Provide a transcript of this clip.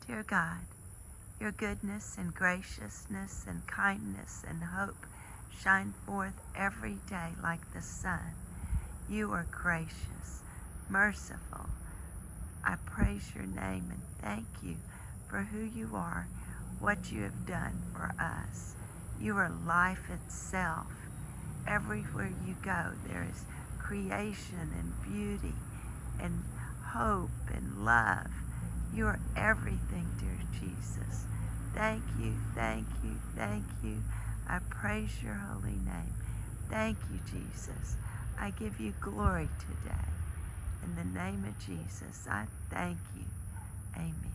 Dear God, your goodness and graciousness and kindness and hope shine forth every day like the sun. You are gracious, merciful. I praise your name and thank you for who you are, what you have done for us. You are life itself. Everywhere you go, there is creation and beauty and hope and love. You are everything, dear Jesus. Thank you, thank you, thank you. I praise your holy name. Thank you, Jesus. I give you glory today. In the name of Jesus, I thank you. Amen.